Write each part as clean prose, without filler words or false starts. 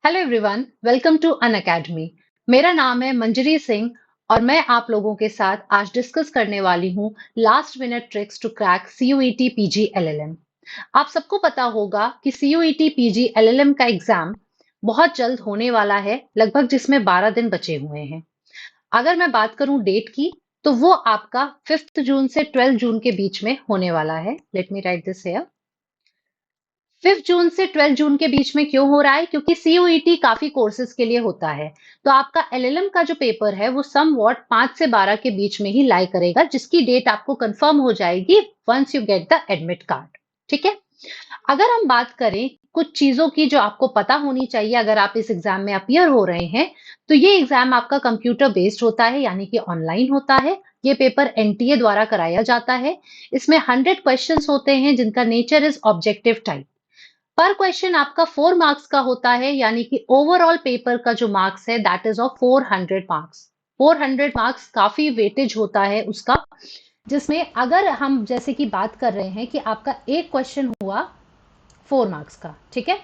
Hello everyone, welcome to Unacademy. मेरा नाम है मंजरी सिंह और मैं आप लोगों के साथ आज डिस्कस करने वाली हूँ last minute tricks to crack CUET PG LLM. आप सबको पता होगा कि सीयूईटी पीजी एलएलएम का एग्जाम बहुत जल्द होने वाला है, लगभग जिसमें 12 दिन बचे हुए हैं। अगर मैं बात करूं डेट की, तो वो आपका 5 जून से 12 जून के बीच में होने वाला है। Let me right this here. 5 जून से 12 जून के बीच में क्यों हो रहा है? क्योंकि सीयूईटी काफी कोर्सेज के लिए होता है। तो आपका एलएलएम का जो पेपर है वो सम वॉट 5 से 12 के बीच में ही लाई करेगा, जिसकी डेट आपको कंफर्म हो जाएगी once you get the admit card. ठीक है। अगर हम बात करें कुछ चीजों की जो आपको पता होनी चाहिए अगर आप इस एग्जाम में अपियर हो रहे हैं, तो ये एग्जाम आपका कंप्यूटर बेस्ड होता है, यानी कि ऑनलाइन होता है। ये पेपर एनटीए द्वारा कराया जाता है। इसमें 100 क्वेश्चंस होते हैं जिनका नेचर इज ऑब्जेक्टिव टाइप। पर क्वेश्चन आपका 4 मार्क्स का होता है, यानी कि ओवरऑल पेपर का जो मार्क्स है that is of 400 marks. 400 marks काफी वेटेज होता है उसका, जिसमें अगर हम जैसे कि बात कर रहे हैं कि आपका एक क्वेश्चन हुआ 4 मार्क्स का। ठीक है।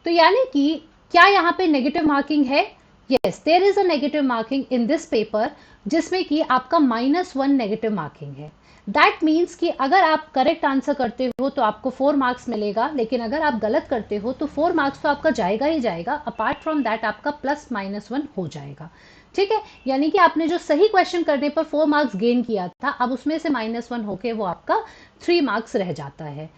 तो यानी कि क्या यहाँ पे नेगेटिव मार्किंग है? Yes, there is a negative marking in this paper, जिसमें कि आपका -1 नेगेटिव मार्किंग है। दैट मीन्स कि अगर आप करेक्ट आंसर करते हो तो आपको 4 मार्क्स मिलेगा, लेकिन अगर आप गलत करते हो तो 4 मार्क्स तो आपका जाएगा ही जाएगा। अपार्ट फ्रॉम दैट आपका +-1 हो जाएगा। ठीक है। यानी कि आपने जो सही क्वेश्चन करने पर 4 मार्क्स गेन किया था, अब उसमें से -1 होके वो आपका 3 मार्क्स रह जाता है।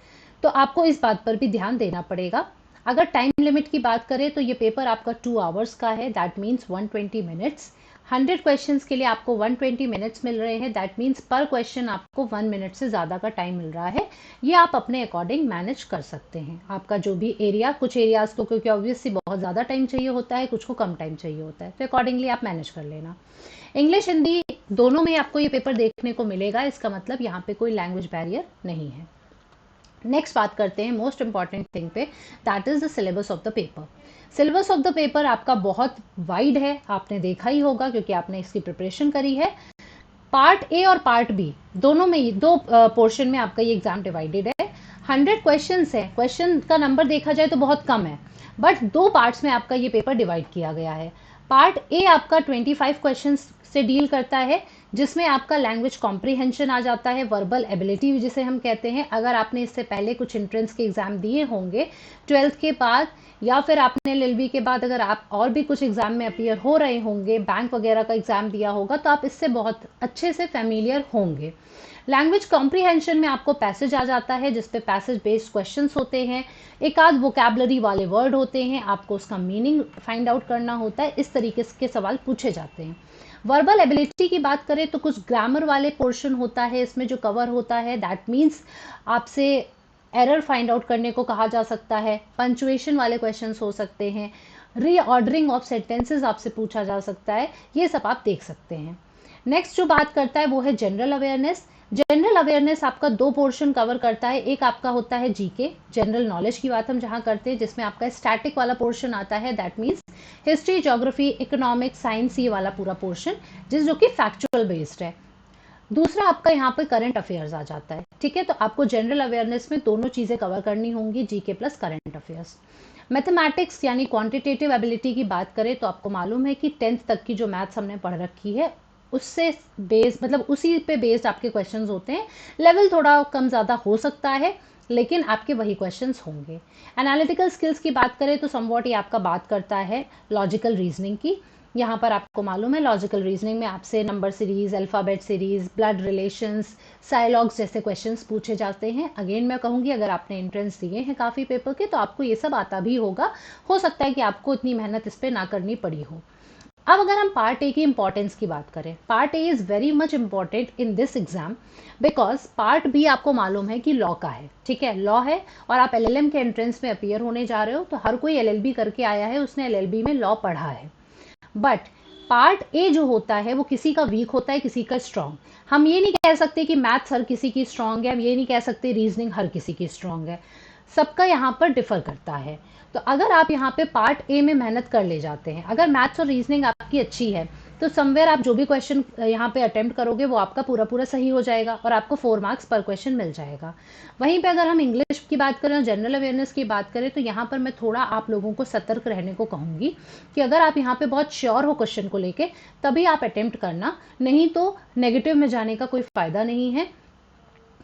तो आपको इस बात पर भी ध्यान देना पड़ेगा। अगर टाइम लिमिट की बात करें तो ये पेपर आपका 2 आवर्स का है, दैट मीन्स 120 मिनट्स। 100 क्वेश्चंस के लिए आपको 120 मिनट्स मिल रहे हैं, दैट मीन्स पर क्वेश्चन आपको 1 मिनट से ज़्यादा का टाइम मिल रहा है। ये आप अपने अकॉर्डिंग मैनेज कर सकते हैं। आपका जो भी एरिया, कुछ एरियाज को क्योंकि ऑब्वियसली बहुत ज़्यादा टाइम चाहिए होता है, कुछ को कम टाइम चाहिए होता है, तो अकॉर्डिंगली आप मैनेज कर लेना। इंग्लिश हिंदी दोनों में आपको ये पेपर देखने को मिलेगा, इसका मतलब यहाँ पे कोई लैंग्वेज बैरियर नहीं है। नेक्स्ट बात करते हैं मोस्ट इंपॉर्टेंट थिंग पे, that is the syllabus of the paper. Syllabus of the paper आपका बहुत वाइड है, आपने देखा ही होगा क्योंकि आपने इसकी प्रिपरेशन करी है। पार्ट ए और पार्ट बी दोनों में ही दो पोर्शन में आपका ये एग्जाम डिवाइडेड है। 100 क्वेश्चन है, क्वेश्चन का नंबर देखा जाए तो बहुत कम है, बट दो पार्ट्स में आपका ये पेपर डिवाइड किया गया है। पार्ट ए आपका 25 क्वेश्चन से डील करता है, जिसमें आपका लैंग्वेज कॉम्प्रिहेंशन आ जाता है, वर्बल एबिलिटी जिसे हम कहते हैं। अगर आपने इससे पहले कुछ एंट्रेंस के एग्जाम दिए होंगे 12th के बाद, या फिर आपने एलएलबी के बाद अगर आप और भी कुछ एग्जाम में अपियर हो रहे होंगे, बैंक वगैरह का एग्जाम दिया होगा, तो आप इससे बहुत अच्छे से फेमिलियर होंगे। लैंग्वेज कॉम्प्रिहेंशन में आपको पैसेज आ जाता है, जिसपे पैसेज बेस्ड क्वेश्चंस होते हैं, एक आध वोकैबलरी वाले वर्ड होते हैं, आपको उसका मीनिंग फाइंड आउट करना होता है, इस तरीके के सवाल पूछे जाते हैं। वर्बल एबिलिटी की बात करें तो कुछ ग्रामर वाले पोर्शन होता है इसमें जो कवर होता है, दैट मीन्स आपसे एरर फाइंड आउट करने को कहा जा सकता है, पंचुएशन वाले क्वेश्चंस हो सकते हैं, रीऑर्डरिंग ऑफ सेंटेंसेस आपसे पूछा जा सकता है, ये सब आप देख सकते हैं। नेक्स्ट जो बात करता है वो है जनरल अवेयरनेस। जनरल अवेयरनेस आपका दो पोर्शन कवर करता है। एक आपका होता है जीके, जनरल नॉलेज की बात हम जहां करते हैं, जिसमें आपका स्टैटिक वाला पोर्शन आता है, that means history, geography, economics, science, ये वाला पूरा पोर्शन जो कि फैक्चुअल बेस्ड है। दूसरा आपका यहाँ पे करंट अफेयर्स आ जाता है। ठीक है। तो आपको जनरल अवेयरनेस में दोनों चीजें कवर करनी होंगी, GK plus current affairs. Mathematics यानी क्वांटिटेटिव एबिलिटी की बात करें तो आपको मालूम है कि 10th तक की जो मैथ्स हमने पढ़ रखी है उससे बेस, मतलब उसी पे बेस्ड आपके क्वेश्चंस होते हैं। लेवल थोड़ा कम ज़्यादा हो सकता है, लेकिन आपके वही क्वेश्चंस होंगे। एनालिटिकल स्किल्स की बात करें तो समवॉट ये आपका बात करता है लॉजिकल रीजनिंग की। यहाँ पर आपको मालूम है लॉजिकल रीजनिंग में आपसे number series, alphabet series, blood relations, syllogisms जैसे क्वेश्चंस पूछे जाते हैं। अगेन मैं कहूँगी अगर आपने एंट्रेंस दिए हैं काफ़ी पेपर के तो आपको ये सब आता भी होगा, हो सकता है कि आपको इतनी मेहनत इस पर ना करनी पड़ी हो। अब अगर हम पार्ट ए की इंपॉर्टेंस की बात करें, part A is very much important in this exam, because part B आपको मालूम है कि लॉ का है। ठीक है, लॉ है और आप एलएलएम के एंट्रेंस में अपियर होने जा रहे हो, तो हर कोई एलएलबी करके आया है, उसने एलएलबी में लॉ पढ़ा है। बट पार्ट ए जो होता है वो किसी का वीक होता है, किसी का स्ट्रांग। हम ये नहीं कह सकते कि मैथ्स हर किसी की स्ट्रांग है, हम ये नहीं कह सकते रीजनिंग हर किसी की स्ट्रांग है, सबका यहाँ पर डिफर करता है। तो अगर आप यहाँ पे पार्ट ए में मेहनत कर ले जाते हैं, अगर मैथ्स और रीजनिंग आपकी अच्छी है, तो समवेयर आप जो भी क्वेश्चन यहाँ पे अटेम्प्ट करोगे वो आपका पूरा पूरा सही हो जाएगा और आपको 4 मार्क्स पर क्वेश्चन मिल जाएगा। वहीं पे अगर हम इंग्लिश की बात करें, जनरल अवेयरनेस की बात करें, तो यहाँ पर मैं थोड़ा आप लोगों को सतर्क रहने को कहूँगी कि अगर आप यहाँ पे बहुत श्योर हो क्वेश्चन को लेके तभी आप अटेम्प्ट करना, नहीं तो नेगेटिव में जाने का कोई फायदा नहीं है।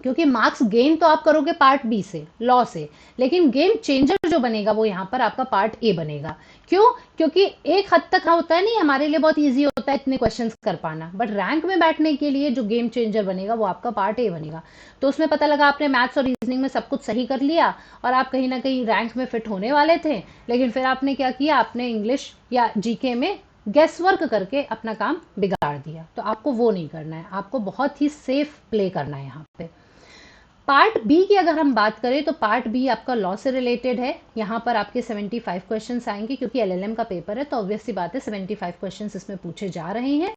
क्योंकि मार्क्स गेन तो आप करोगे पार्ट बी से, लॉ से, लेकिन गेम चेंजर जो बनेगा वो यहाँ पर आपका पार्ट ए बनेगा। क्यों? क्योंकि एक हद तक होता है नहीं, हमारे लिए बहुत इजी होता है इतने क्वेश्चंस कर पाना, बट रैंक में बैठने के लिए जो गेम चेंजर बनेगा वो आपका पार्ट ए बनेगा। तो उसमें पता लगा आपने मैथ्स और रीजनिंग में सब कुछ सही कर लिया और आप कहीं ना कहीं रैंक में फिट होने वाले थे, लेकिन फिर आपने क्या किया, आपने इंग्लिश या जीके में गेस वर्क करके अपना काम बिगाड़ दिया। तो आपको वो नहीं करना है, आपको बहुत ही सेफ प्ले करना है यहाँ पे। पार्ट बी की अगर हम बात करें तो पार्ट बी आपका लॉ से रिलेटेड है। यहाँ पर आपके 75 क्वेश्चंस आएंगे, क्योंकि एलएलएम का पेपर है तो ऑब्वियस सी बात है 75 क्वेश्चंस इसमें पूछे जा रहे हैं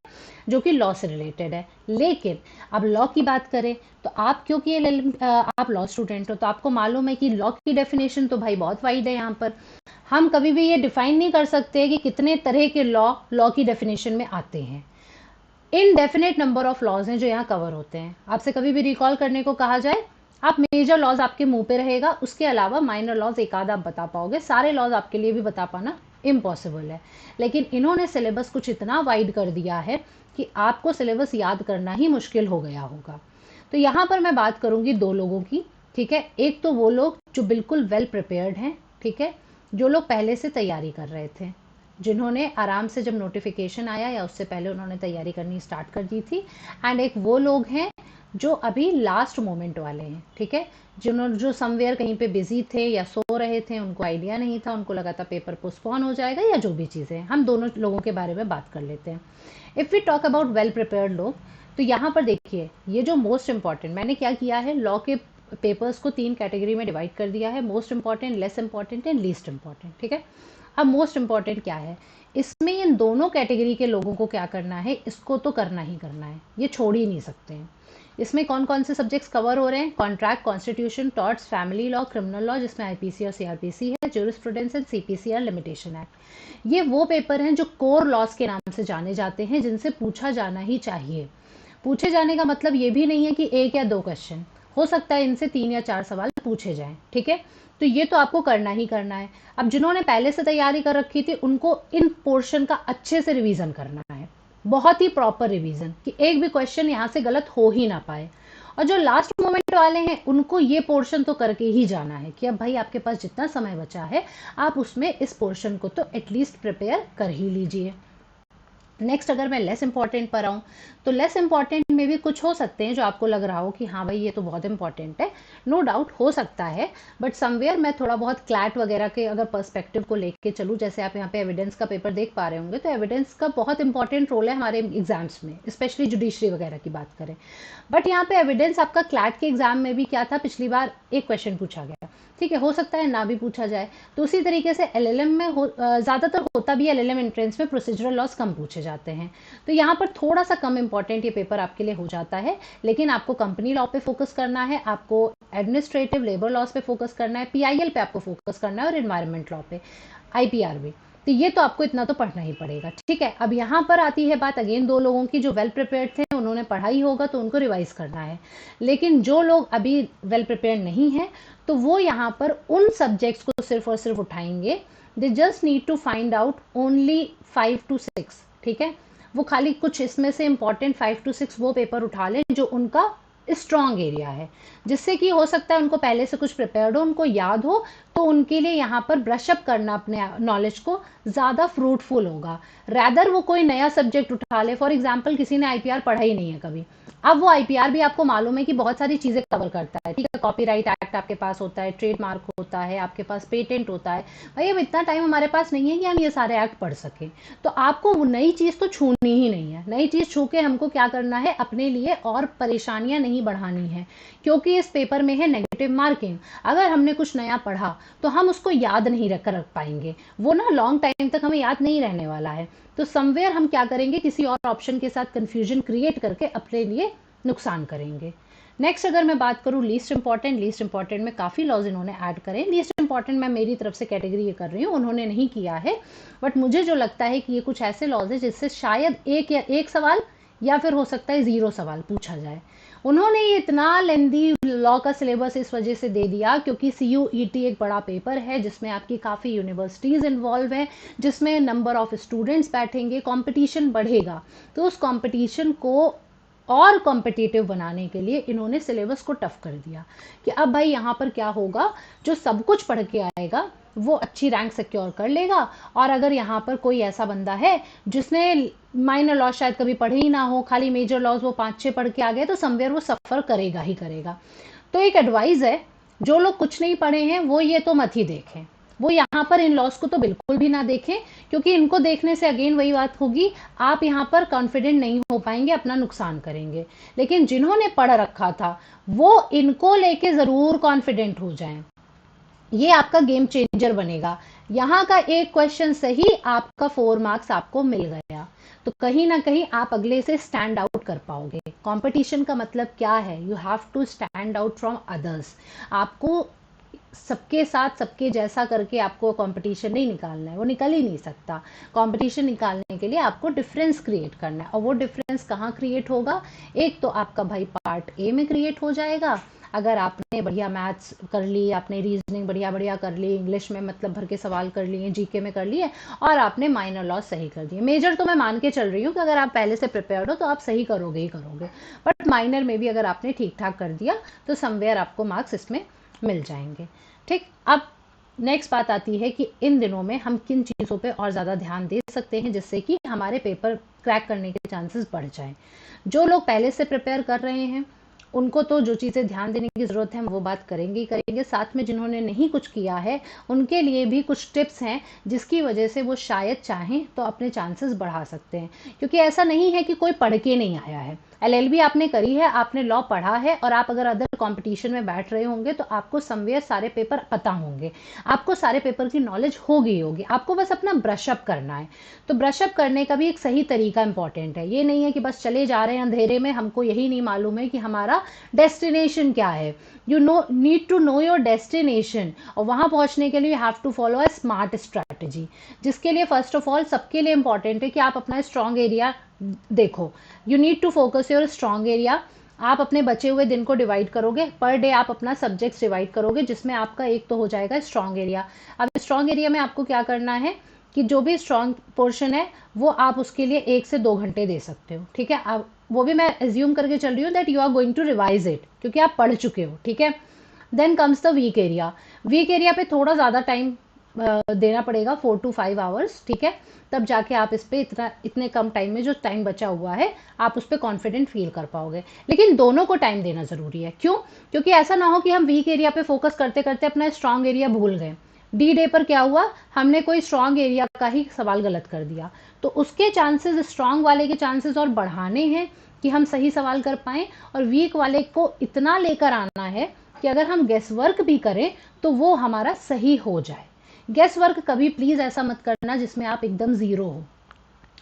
जो कि लॉ से रिलेटेड है। लेकिन अब लॉ की बात करें तो आप, क्योंकि एलएलएम आप लॉ स्टूडेंट हो तो आपको मालूम है कि लॉ की डेफिनेशन तो भाई बहुत वाइड है। यहाँ पर हम कभी भी ये डिफाइन नहीं कर सकते कि कितने तरह के लॉ की डेफिनेशन में आते हैं। इनडेफिनेट नंबर ऑफ लॉज हैं जो यहाँ कवर होते हैं। आपसे कभी भी रिकॉल करने को कहा जाए, आप मेजर लॉज आपके मुंह पे रहेगा, उसके अलावा माइनर लॉज एक आध आप बता पाओगे, सारे लॉज आपके लिए भी बता पाना इम्पॉसिबल है। लेकिन इन्होंने सिलेबस कुछ इतना वाइड कर दिया है कि आपको सिलेबस याद करना ही मुश्किल हो गया होगा। तो यहाँ पर मैं बात करूंगी दो लोगों की, ठीक है। एक तो वो लोग जो बिल्कुल वेल प्रिपेयर्ड हैं, ठीक है, जो लोग पहले से तैयारी कर रहे थे, जिन्होंने आराम से जब नोटिफिकेशन आया या उससे पहले उन्होंने तैयारी करनी स्टार्ट कर दी थी। एंड एक वो लोग हैं जो अभी लास्ट मोमेंट वाले हैं, ठीक है, जो समवेयर कहीं पे बिजी थे या सो रहे थे, उनको आइडिया नहीं था, उनको लगा था पेपर पोस्टपोन हो जाएगा या जो भी चीज़ें, हम दोनों लोगों के बारे में बात कर लेते हैं। If we talk about well prepared लोग, तो यहाँ पर देखिए ये जो मोस्ट इंपॉर्टेंट मैंने क्या किया है, लॉ के पेपर्स को 3 कैटेगरी में डिवाइड कर दिया है, most important, less important and least important, ठीक है। अब मोस्ट इंपॉर्टेंट क्या है, इसमें इन दोनों कैटेगरी के लोगों को क्या करना है, इसको तो करना ही करना है, ये छोड़ ही नहीं सकते हैं। इसमें कौन कौन से सब्जेक्ट्स कवर हो रहे हैं, contract, constitution, torts, family law, criminal law जिसमें आईपीसी और सीआरपीसी है, ज्यूरिस्प्रूडेंस एंड सीपीसीआर लिमिटेशन एक्ट। ये वो पेपर हैं जो कोर लॉज के नाम से जाने जाते हैं, जिनसे पूछा जाना ही चाहिए। पूछे जाने का मतलब ये भी नहीं है कि 1 या 2 क्वेश्चन, हो सकता है इनसे 3 या 4 सवाल पूछे जाएं, ठीक है। तो ये तो आपको करना ही करना है। अब जिन्होंने पहले से तैयारी कर रखी थी उनको इन पोर्शन का अच्छे से रिवीजन करना है, बहुत ही प्रॉपर रिवीजन, कि एक भी क्वेश्चन यहाँ से गलत हो ही ना पाए। और जो लास्ट मोमेंट वाले हैं उनको ये पोर्शन तो करके ही जाना है कि अब भाई आपके पास जितना समय बचा है आप उसमें इस पोर्शन को तो एटलीस्ट प्रिपेयर कर ही लीजिए। नेक्स्ट अगर मैं लेस इंपॉर्टेंट पर आऊँ तो लेस इंपॉर्टेंट में भी कुछ हो सकते हैं जो आपको लग रहा हो कि हाँ भाई ये तो बहुत इंपॉर्टेंट है, नो डाउट हो सकता है, बट समवेयर मैं थोड़ा बहुत क्लैट वगैरह के अगर पर्सपेक्टिव को लेके चलूँ, जैसे आप यहाँ पे एविडेंस का पेपर देख पा रहे होंगे, तो एविडेंस का बहुत इंपॉर्टेंट रोल है हमारे एग्जाम्स में, स्पेशली जुडिशरी वगैरह की बात करें। बट यहाँ पे एविडेंस आपका क्लैट के एग्जाम में भी क्या था, पिछली बार एक क्वेश्चन पूछा गया, ठीक है, हो सकता है ना भी पूछा जाए। तो उसी तरीके से एलएलएम में ज़्यादातर होता भी है, एलएलएम एंट्रेंस में प्रोसीजरल लॉस कम पूछे जाते हैं, तो यहाँ पर थोड़ा सा कम इंपॉर्टेंट ये पेपर आपके लिए हो जाता है। लेकिन आपको कंपनी लॉ पे फोकस करना है, आपको एडमिनिस्ट्रेटिव लेबर लॉस पे फोकस करना है, पीआईएल पे आपको फोकस करना है और एनवायरमेंट लॉ पे, आईपीआर भी। तो ये तो आपको इतना तो पढ़ना ही पड़ेगा, ठीक है। अब यहाँ पर आती है बात अगेन दो लोगों की जो वेल प्रिपेयर्ड थे, उन्होंने पढ़ा ही होगा तो उनको रिवाइज करना है। लेकिन जो लोग अभी वेल प्रिपेयर्ड नहीं है तो वो यहाँ पर उन सब्जेक्ट्स को सिर्फ और सिर्फ उठाएंगे, they just need to find out only 5 to 6, ठीक है। वो खाली कुछ इसमें से इंपॉर्टेंट 5 to 6 वो पेपर उठा लें जो उनका स्ट्रॉन्ग एरिया है, जिससे कि हो सकता है उनको पहले से कुछ प्रिपेयर्ड हो, उनको याद हो, तो उनके लिए यहाँ पर ब्रशअप करना अपने नॉलेज को ज़्यादा फ्रूटफुल होगा। रैदर वो कोई नया सब्जेक्ट उठा ले, फॉर एग्जाम्पल किसी ने आईपीआर पढ़ा ही नहीं है कभी, अब वो आईपीआर भी आपको मालूम है कि बहुत सारी चीज़ें कवर करता है, ठीक है, कॉपीराइट एक्ट आपके पास होता है, ट्रेडमार्क होता है, आपके पास पेटेंट होता है। भाई अब इतना टाइम हमारे पास नहीं है कि हम ये सारे एक्ट पढ़ सकें, तो आपको वो नई चीज़ तो छूनी ही नहीं है। नई चीज़ छू के हमको क्या करना है, अपने लिए और परेशानियां नहीं बढ़ानी है, क्योंकि इस पेपर में है नेगेटिव मार्किंग। अगर हमने कुछ नया पढ़ा तो हम उसको याद नहीं रख पाएंगे, वो ना लॉन्ग टाइम तक हमें याद नहीं रहने वाला है। तो समवेयर हम क्या करेंगे, किसी और ऑप्शन के साथ कंफ्यूजन क्रिएट करके अपने लिए नुकसान करेंगे। नेक्स्ट अगर मैं बात करूँ लीस्ट इंपॉर्टेंट में काफ़ी लॉज इन्होंने ऐड करें। लीस्ट इंपॉर्टेंट मैं मेरी तरफ से कैटेगरी ये कर रही हूँ, उन्होंने नहीं किया है, बट मुझे जो लगता है कि ये कुछ ऐसे लॉज है जिससे शायद एक सवाल या फिर हो सकता है 0 सवाल पूछा जाए। उन्होंने ये इतना लेंदी लॉ का सिलेबस इस वजह से दे दिया क्योंकि CUET एक बड़ा पेपर है जिसमें आपकी काफ़ी यूनिवर्सिटीज़ इन्वॉल्व हैं, जिसमें नंबर ऑफ स्टूडेंट्स बैठेंगे, कंपटीशन बढ़ेगा। तो उस कंपटीशन को और कॉम्पिटिटिव बनाने के लिए इन्होंने सिलेबस को टफ कर दिया कि अब भाई यहाँ पर क्या होगा, जो सब कुछ पढ़ के आएगा वो अच्छी रैंक सिक्योर कर लेगा, और अगर यहाँ पर कोई ऐसा बंदा है जिसने माइनर लॉ शायद कभी पढ़े ही ना हो, खाली मेजर लॉज वो 5-6 पढ़ के आ गए, तो समवेयर वो सफ़र करेगा ही करेगा। तो एक एडवाइस है, जो लोग कुछ नहीं पढ़े हैं वो ये तो मत ही देखें, वो यहाँ पर इन लॉस को तो बिल्कुल भी ना देखें, क्योंकि इनको देखने से अगेन वही बात होगी, आप यहाँ पर कॉन्फिडेंट नहीं हो पाएंगे, अपना नुकसान करेंगे। लेकिन जिन्होंने पढ़ रखा था वो इनको लेके ज़रूर कॉन्फिडेंट हो जाएं, ये आपका गेम चेंजर बनेगा। यहाँ का एक क्वेश्चन सही, आपका 4 मार्क्स आपको मिल गया, तो कहीं ना कहीं आप अगले से स्टैंड आउट कर पाओगे। कंपटीशन का मतलब क्या है, you have to stand out from others. आपको सबके साथ सबके जैसा करके आपको कंपटीशन नहीं निकालना है, वो निकल ही नहीं सकता। कंपटीशन निकालने के लिए आपको डिफरेंस क्रिएट करना है, और वो डिफरेंस कहाँ क्रिएट होगा, एक तो आपका भाई पार्ट ए में क्रिएट हो जाएगा, अगर आपने बढ़िया मैथ्स कर ली, आपने रीजनिंग बढ़िया बढ़िया कर ली, इंग्लिश में मतलब भर के सवाल कर लिए, जीके में कर लिए, और आपने माइनर लॉस सही कर दिए। मेजर तो मैं मान के चल रही हूँ कि अगर आप पहले से प्रिपेयर्ड हो तो आप सही करोगे ही करोगे, बट माइनर में भी अगर आपने ठीक ठाक कर दिया तो समवेयर आपको मार्क्स इसमें मिल जाएंगे। ठीक, अब नेक्स्ट बात आती है कि इन दिनों में हम किन चीज़ों पे और ज़्यादा ध्यान दे सकते हैं जिससे कि हमारे पेपर क्रैक करने के चांसेस बढ़ जाएं। जो लोग पहले से प्रिपेयर कर रहे हैं उनको तो जो चीज़ें ध्यान देने की ज़रूरत है वो बात करेंगे ही करेंगे, साथ में जिन्होंने नहीं कुछ किया है उनके लिए भी कुछ टिप्स हैं जिसकी वजह से वो शायद चाहें तो अपने चांसेस बढ़ा सकते हैं। क्योंकि ऐसा नहीं है कि कोई पढ़ के नहीं आया है, LLB आपने करी है, आपने लॉ पढ़ा है, और आप अगर अदर कंपटीशन में बैठ रहे होंगे तो आपको समवेयर सारे पेपर पता होंगे, आपको सारे पेपर की नॉलेज होगी होगी, आपको बस अपना ब्रशअप करना है। तो ब्रशअप करने का भी एक सही तरीका इंपॉर्टेंट है, ये नहीं है कि बस चले जा रहे हैं अंधेरे में, हमको यही नहीं मालूम है कि हमारा डेस्टिनेशन क्या है। You know need to know your destination, और वहां पहुंचने के लिए you have to follow a smart strategy, जिसके लिए फर्स्ट ऑफ ऑल सबके लिए इंपॉर्टेंट है कि आप अपना स्ट्रॉन्ग एरिया देखो। You need to focus your strong area. आप अपने बचे हुए दिन को डिवाइड करोगे, पर डे आप अपना सब्जेक्ट्स डिवाइड करोगे, जिसमें आपका एक तो हो जाएगा स्ट्रॉन्ग एरिया। अब स्ट्रॉन्ग एरिया में आपको क्या करना है कि जो भी स्ट्रॉन्ग पोर्शन है वो आप उसके लिए 1 से 2 घंटे दे सकते हो। ठीक है, अब वो भी मैं एज्यूम करके चल रही हूँ that you are going to revise it, क्योंकि आप पढ़ चुके हो। ठीक है, then comes the weak area. Weak area पे थोड़ा ज़्यादा टाइम देना पड़ेगा, 4 to 5 आवर्स। ठीक है, तब जाके आप इस पे इतने कम टाइम में जो टाइम बचा हुआ है आप उस पर कॉन्फिडेंट फील कर पाओगे। लेकिन दोनों को टाइम देना ज़रूरी है। क्यों? क्योंकि ऐसा ना हो कि हम वीक एरिया पे फोकस करते करते अपना स्ट्रांग एरिया भूल गए। डी डे पर क्या हुआ, हमने कोई स्ट्रांग एरिया का ही सवाल गलत कर दिया, तो उसके चांसेस, स्ट्रांग वाले के चांसेस और बढ़ाने हैं कि हम सही सवाल कर पाएं, और वीक वाले को इतना लेकर आना है कि अगर हम गेस वर्क भी करें तो वो हमारा सही हो जाए। गेस वर्क कभी प्लीज ऐसा मत करना जिसमें आप एकदम जीरो हो,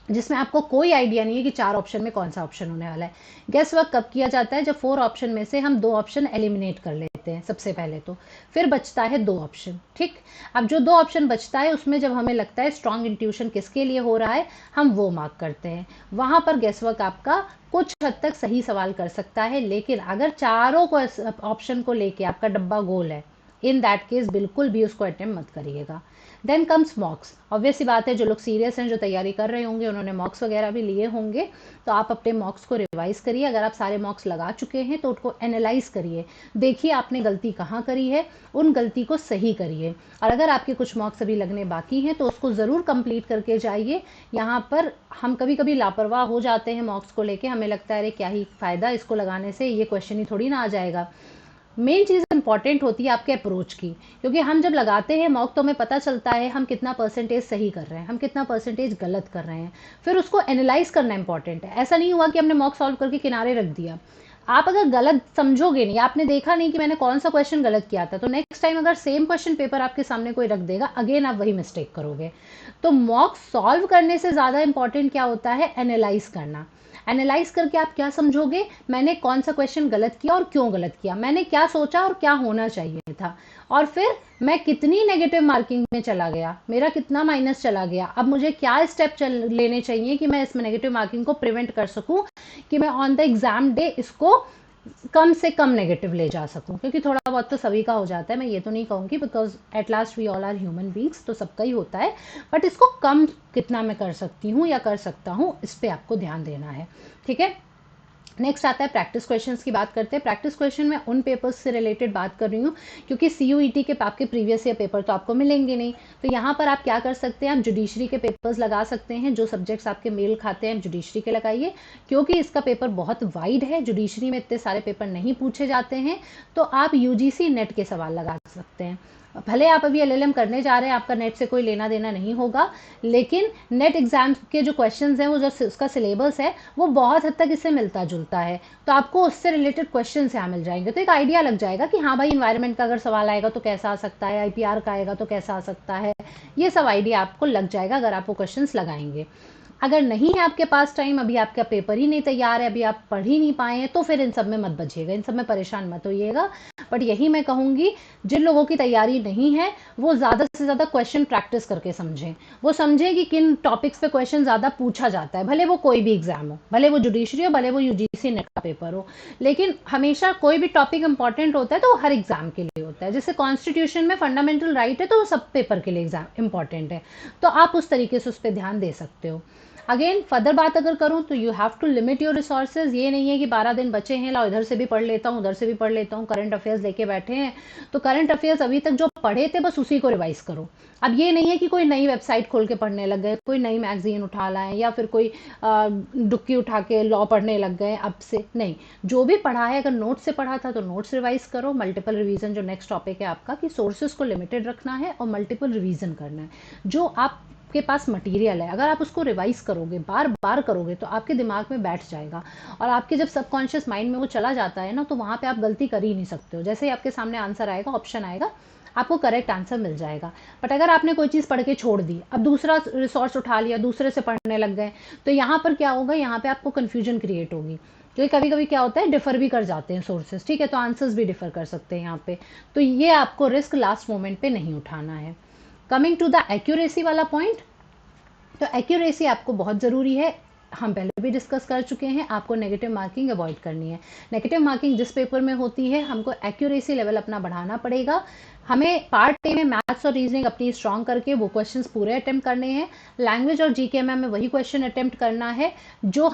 जिसमें आपको कोई आइडिया नहीं है कि 4 ऑप्शन में कौन सा ऑप्शन होने वाला है। गेस वर्क कब किया जाता है, जब 4 ऑप्शन में से हम 2 ऑप्शन एलिमिनेट कर लेते हैं सबसे पहले, तो फिर बचता है 2 ऑप्शन। ठीक, अब जो 2 ऑप्शन बचता है उसमें जब हमें लगता है स्ट्रॉन्ग इंट्यूशन किसके लिए हो रहा है, हम वो मार्क करते हैं। वहां पर गेस वर्क आपका कुछ हद तक सही सवाल कर सकता है, लेकिन अगर चारों को ऑप्शन को लेके आपका डब्बा गोल है, इन दैट केस बिल्कुल भी उसको अटेम्प्ट मत करिएगा। Then comes mocks. ऑब्वियस सी बात है, जो लोग सीरियस हैं, जो तैयारी कर रहे होंगे, उन्होंने मॉक्स वगैरह भी लिए होंगे, तो आप अपने मॉक्स को रिवाइज करिए। अगर आप सारे मॉक्स लगा चुके हैं तो उनको एनालाइज करिए, देखिए आपने गलती कहाँ करी है, उन गलती को सही करिए। और अगर आपके कुछ मॉक्स अभी लगने बाकी हैं तो उसको ज़रूर कंप्लीट करके जाइए। यहाँ पर हम कभी कभी लापरवाह हो जाते हैं मॉक्स को लेके, हमें लगता है अरे क्या ही फ़ायदा इसको लगाने से, ये क्वेश्चन ही थोड़ी ना आ जाएगा। मेन चीज़ इंपॉर्टेंट होती है आपके अप्रोच की, क्योंकि हम जब लगाते हैं मॉक तो हमें पता चलता है हम कितना परसेंटेज सही कर रहे हैं, हम कितना परसेंटेज गलत कर रहे हैं, फिर उसको एनालाइज करना इंपॉर्टेंट है। ऐसा नहीं हुआ कि हमने मॉक सॉल्व करके किनारे रख दिया। आप अगर गलत समझोगे नहीं, आपने देखा नहीं कि मैंने कौन सा क्वेश्चन गलत किया था, तो नेक्स्ट टाइम अगर सेम क्वेश्चन पेपर आपके सामने कोई रख देगा, अगेन आप वही मिस्टेक करोगे। तो मॉक सॉल्व करने से ज़्यादा इंपॉर्टेंट क्या होता है, एनालाइज करना। एनालाइज करके आप क्या समझोगे, मैंने कौन सा क्वेश्चन गलत किया और क्यों गलत किया, मैंने क्या सोचा और क्या होना चाहिए था, और फिर मैं कितनी नेगेटिव मार्किंग में चला गया, मेरा कितना माइनस चला गया, अब मुझे क्या स्टेप लेने चाहिए कि मैं इसमें नेगेटिव मार्किंग को प्रिवेंट कर सकूं, कि मैं ऑन द एग्जाम डे इसको कम से कम नेगेटिव ले जा सकूं, क्योंकि थोड़ा बहुत तो सभी का हो जाता है, मैं ये तो नहीं कहूँगी, because at last we all are human beings, तो सबका ही होता है, बट इसको कम कितना मैं कर सकती हूँ या कर सकता हूँ, इस पर आपको ध्यान देना है। ठीक है, नेक्स्ट आता है प्रैक्टिस क्वेश्चंस की बात करते हैं। प्रैक्टिस क्वेश्चन में उन पेपर्स से रिलेटेड बात कर रही हूँ क्योंकि सीयूईटी के आपके प्रीवियस ईयर पेपर तो आपको मिलेंगे नहीं, तो यहाँ पर आप क्या कर सकते हैं, आप जुडिशरी के पेपर्स लगा सकते हैं, जो सब्जेक्ट्स आपके मेल खाते हैं जुडिशरी के लगाइए, क्योंकि इसका पेपर बहुत वाइड है, जुडिशरी में इतने सारे पेपर नहीं पूछे जाते हैं, तो आप यूजीसी नेट के सवाल लगा सकते हैं। भले आप अभी एलएलएम करने जा रहे हैं, आपका नेट से कोई लेना देना नहीं होगा, लेकिन नेट एग्जाम के जो क्वेश्चंस हैं, वो जो उसका सिलेबस है वो बहुत हद तक इससे मिलता जुलता है, तो आपको उससे रिलेटेड क्वेश्चन यहाँ मिल जाएंगे, तो एक आइडिया लग जाएगा कि हाँ भाई इन्वायरमेंट का अगर सवाल आएगा तो कैसा आ सकता है, आईपीआर का आएगा तो कैसा आ सकता है, ये सब आइडिया आपको लग जाएगा अगर आप वो क्वेश्चन लगाएंगे। अगर नहीं है आपके पास टाइम, अभी आपका पेपर ही नहीं तैयार है, अभी आप पढ़ ही नहीं पाए हैं, तो फिर इन सब में मत बचिएगा, इन सब में परेशान मत होइएगा। बट यही मैं कहूँगी, जिन लोगों की तैयारी नहीं है वो ज़्यादा से ज़्यादा क्वेश्चन प्रैक्टिस करके समझें, वो समझें कि किन टॉपिक्स पे क्वेश्चन ज़्यादा पूछा जाता है, भले वो कोई भी एग्जाम हो, भले वो जुडिशरी हो, भले वो यूजीसी नेट का पेपर हो, लेकिन हमेशा कोई भी टॉपिक इंपॉर्टेंट होता है तो हर एग्जाम के लिए होता है। जैसे कॉन्स्टिट्यूशन में फंडामेंटल राइट है तो सब पेपर के लिए एग्जाम इंपॉर्टेंट है, तो आप उस तरीके से उस पर ध्यान दे सकते हो। अगेन फर्दर बात अगर करूं तो you have to limit your resources, ये नहीं है कि 12 दिन बचे हैं, लाओ इधर से भी पढ़ लेता हूँ उधर से भी पढ़ लेता हूँ, करंट अफेयर्स लेके बैठे हैं तो करंट अफेयर्स अभी तक जो पढ़े थे बस उसी को रिवाइज करो। अब ये नहीं है कि कोई नई वेबसाइट खोल के पढ़ने लग गए, कोई नई मैगजीन उठा लाएं, या फिर कोई डुक्की उठा के लॉ पढ़ने लग गए, अब से नहीं, जो भी पढ़ा है अगर नोट से पढ़ा था तो नोट्स रिवाइज करो, मल्टीपल रिवीजन जो नेक्स्ट टॉपिक है आपका, कि सोर्सेज को लिमिटेड रखना है और मल्टीपल रिवीजन करना है। जो आप के पास मटेरियल है अगर आप उसको रिवाइज करोगे, बार बार करोगे, तो आपके दिमाग में बैठ जाएगा, और आपके जब सबकॉन्शियस माइंड में वो चला जाता है ना, तो वहाँ पे आप गलती कर ही नहीं सकते हो, जैसे ही आपके सामने आंसर आएगा, ऑप्शन आएगा, आपको करेक्ट आंसर मिल जाएगा। बट अगर आपने कोई चीज़ पढ़ के छोड़ दी, अब दूसरा रिसोर्स उठा लिया, दूसरे से पढ़ने लग गए, तो यहाँ पर क्या होगा, यहाँ पे आपको कन्फ्यूजन क्रिएट होगी, क्योंकि कभी कभी क्या होता है डिफर भी कर जाते हैं सोर्सेज, ठीक है, तो आंसर्स भी डिफर कर सकते हैं यहाँ पे, तो ये आपको रिस्क लास्ट मोमेंट पे नहीं उठाना है। कमिंग टू द एक्यूरेसी वाला पॉइंट, तो एक्यूरेसी आपको बहुत ज़रूरी है, हम पहले भी डिस्कस कर चुके हैं, आपको नेगेटिव मार्किंग अवॉइड करनी है। नेगेटिव मार्किंग जिस पेपर में होती है, हमको एक्यूरेसी लेवल अपना बढ़ाना पड़ेगा, हमें पार्ट ए में मैथ्स और रीजनिंग अपनी स्ट्रॉन्ग करके वो क्वेश्चंस पूरे अटेम्प्ट करने हैं, लैंग्वेज और जीकेएमएम में वही क्वेश्चन अटेम्प्ट करना है जो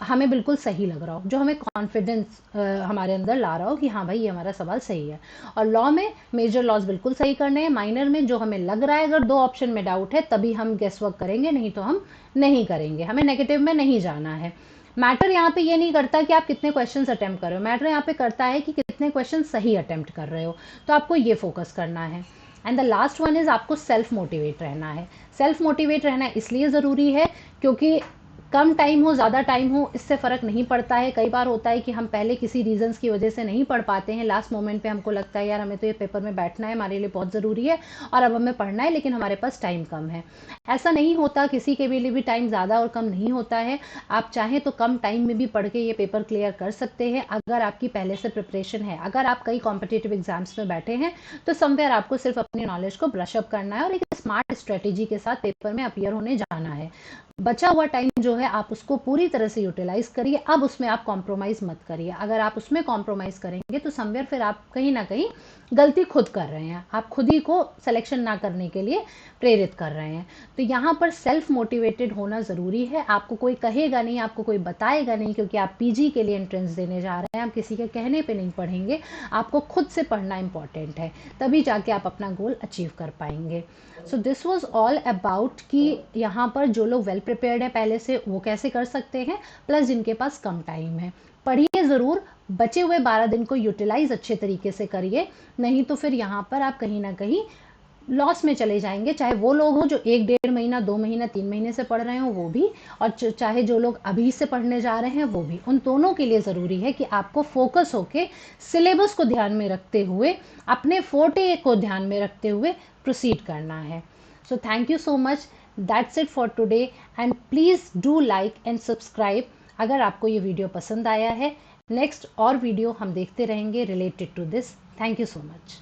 हमें बिल्कुल सही लग रहा हो, जो हमें कॉन्फिडेंस हमारे अंदर ला रहा हो कि हाँ भाई ये हमारा सवाल सही है। और लॉ में मेजर लॉज बिल्कुल सही करने हैं, माइनर में जो हमें लग रहा है, अगर दो ऑप्शन में डाउट है तभी हम गेस वर्क करेंगे, नहीं तो हम नहीं करेंगे, हमें नेगेटिव में नहीं जाना है। मैटर यहाँ पे ये नहीं करता कि आप कितने क्वेश्चंस अटेम्प्ट कर रहे हो, मैटर यहाँ पे करता है कि कितने क्वेश्चन सही अटेम्प्ट कर रहे हो, तो आपको ये फोकस करना है। And the last one is आपको सेल्फ मोटिवेट रहना है। सेल्फ मोटिवेट रहना इसलिए ज़रूरी है क्योंकि कम टाइम हो ज़्यादा टाइम हो इससे फ़र्क नहीं पड़ता है। कई बार होता है कि हम पहले किसी रीजंस की वजह से नहीं पढ़ पाते हैं, लास्ट मोमेंट पे हमको लगता है यार हमें तो ये पेपर में बैठना है, हमारे लिए बहुत ज़रूरी है और अब हमें पढ़ना है, लेकिन हमारे पास टाइम कम है। ऐसा नहीं होता, किसी के लिए भी टाइम ज़्यादा और कम नहीं होता है। आप चाहें तो कम टाइम में भी पढ़ के ये पेपर क्लियर कर सकते हैं अगर आपकी पहले से प्रिपरेशन है। अगर आप कई कॉम्पिटिटिव एग्जाम्स में बैठे हैं तो समवेयर आपको सिर्फ अपनी नॉलेज को ब्रश अप करना है और एक स्मार्ट स्ट्रेटेजी के साथ पेपर में अपीयर होने जाना है। बचा हुआ टाइम जो है आप उसको पूरी तरह से यूटिलाइज करिए, अब उसमें आप कॉम्प्रोमाइज मत करिए। अगर आप उसमें कॉम्प्रोमाइज करेंगे तो समवेयर फिर आप कहीं ना कहीं गलती खुद कर रहे हैं, आप खुद ही को सिलेक्शन ना करने के लिए प्रेरित कर रहे हैं। तो यहाँ पर सेल्फ मोटिवेटेड होना ज़रूरी है। आपको कोई कहेगा नहीं, आपको कोई बताएगा नहीं, क्योंकि आप पीजी के लिए एंट्रेंस देने जा रहे हैं, आप किसी के कहने पे नहीं पढ़ेंगे, आपको खुद से पढ़ना इंपॉर्टेंट है, तभी जाके आप अपना गोल अचीव कर पाएंगे। So this was all about कि यहाँ पर जो लोग वेल प्रिपेयर्ड है पहले से वो कैसे कर सकते हैं, प्लस जिनके पास कम टाइम है। पढ़िए ज़रूर, बचे हुए 12 दिन को यूटिलाइज अच्छे तरीके से करिए, नहीं तो फिर यहाँ पर आप कहीं ना कहीं लॉस में चले जाएंगे। चाहे वो लोग हों जो 1-1.5 महीना 2 महीना 3 महीने से पढ़ रहे हो वो भी, और चाहे जो लोग अभी से पढ़ने जा रहे हैं वो भी, उन दोनों के लिए ज़रूरी है कि आपको फोकस होके सिलेबस को ध्यान में रखते हुए, अपने फोर्टे को ध्यान में रखते हुए प्रोसीड करना है। So thank you so much, that's it for today, and please do like and subscribe अगर आपको ये वीडियो पसंद आया है, नेक्स्ट और वीडियो हम देखते रहेंगे related to this. Thank you so much.